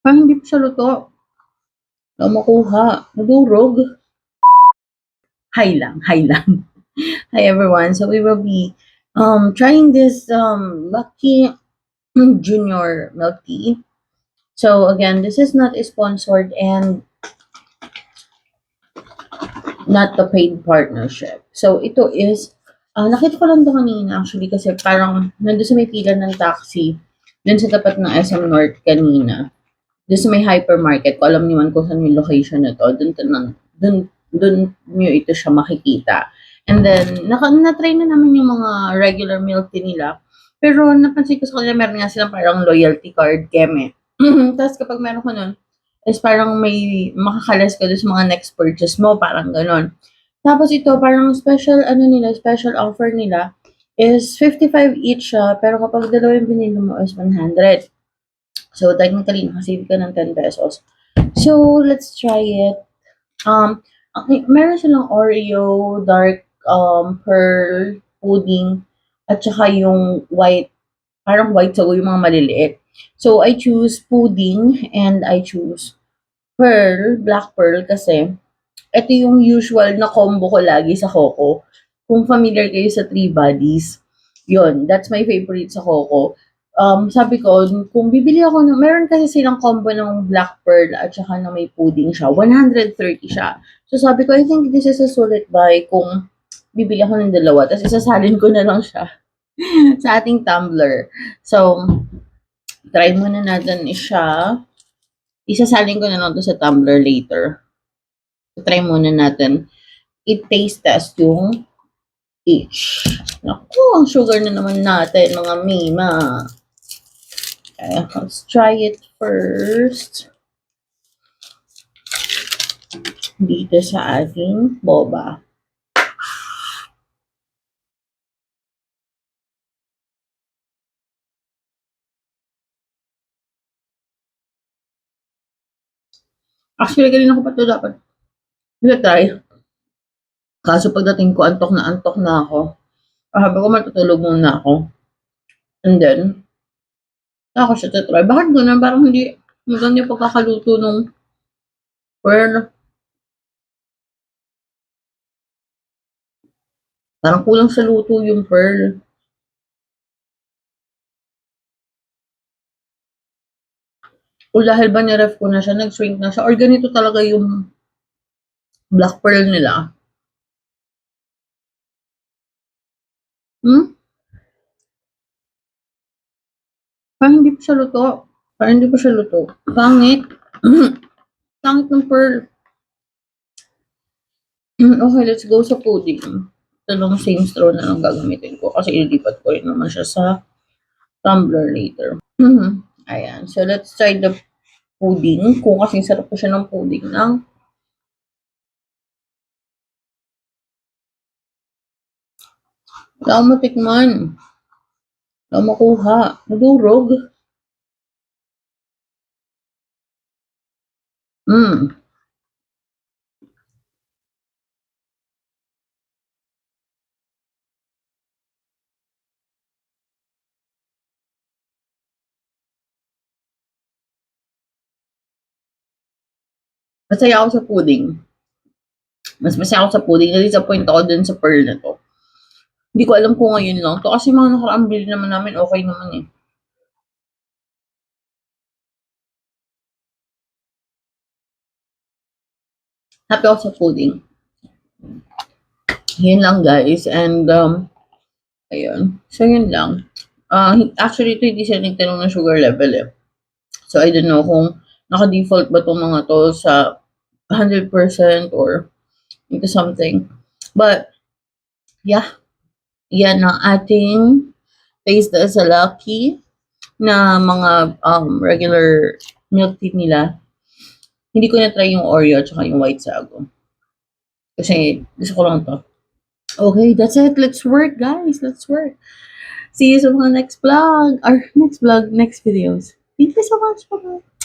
Parang hindi pa siya luto. Wala makuha. Nadurog. Hi lang, hi lang. Hi everyone. So we will be trying this Lucky Junior milk tea. So again, this is not sponsored and not the paid partnership. So ito is nakita ko lang to kanina actually kasi parang nandun sa may pila ng taxi dun sa tapat ng SM North kanina. Dun sa may hypermarket, ko alam niyo man kung saan yung location nito, dun niyo ito siya makikita. And then, na-try na namin yung mga regular milk tea nila. Pero napansin ko sa kanila, meron nga silang parang loyalty card, keme. Tapos kapag meron ko nun, is parang may makakalas ka dun sa mga next purchase mo, parang ganon. Tapos ito, parang special offer nila is 55 each siya, pero kapag dalawa yung binili mo is 100. So, technically, nakasave ka ng 10 pesos. So, let's try it. Meron silang Oreo, dark pearl, pudding, at saka yung white, parang white sago yung mga maliliit. So, I choose pudding and I choose pearl, black pearl kasi ito yung usual na combo ko lagi sa Coco. Kung familiar kayo sa Three Buddies, yun, that's my favorite sa Coco. Sabi ko, kung bibili ako ng, meron kasi silang combo ng black pearl at saka na may pudding siya, 130 siya. So sabi ko, I think this is a sulit buy kung bibili ako ng dalawa. Tapos isasalin ko na lang siya sa ating tumbler. So, try muna natin siya. Isasalin ko na lang to sa tumbler later. So, try muna natin. I-taste test yung each. Naku, ang sugar na naman natin, mga mima. Okay, let's try it first. Dito sa ating boba. Actually, kanina ko pa ito dapat try. Kaso pagdating ko, antok na ako. Sabi ko, matutulog muna ako. And then, ako siya try. Bakit gano'n? Parang hindi maganda yung pagkakaluto nung pearl. Parang kulang sa luto yung pearl. O dahil ba niref ko na siya, nag-shrink na siya, or ganito talaga yung black pearl nila. Parang hindi pa siya luto. Parang hindi pa siya luto. Pangit. Pangit ng pearl. Okay, let's go sa pudding. Ito lang same straw na lang gagamitin ko kasi ililipat ko rin naman siya sa tumbler later. Ayan. So, let's try the pudding. Kung kasing sarap po siya ng pudding lang. Wala akong matikman. Wala akong makuha. Nadurog. Masaya ako sa pudding. Mas masaya ako sa pudding. Na-disappoint ako dun sa pearl na to. Hindi ko alam kung ngayon lang to. Kasi mga nakaraang bili naman namin, okay naman eh. Happy ako sa pudding. Yun lang guys. And, ayun. So, yun lang. Actually, ito hindi siya nagtanong ng sugar level eh. So, I don't know kung naka-default ba itong mga to sa 100% or into something. But, yeah. Yan ang ating taste sa Lucky na mga regular milk tea nila. Hindi ko na-try yung Oreo at yung white sago. Kasi gusto ko lang to. Okay, that's it. Let's work, guys. Let's work. See you sa mga next vlog. Or next vlog, next videos. Thank you so much. Bye-bye.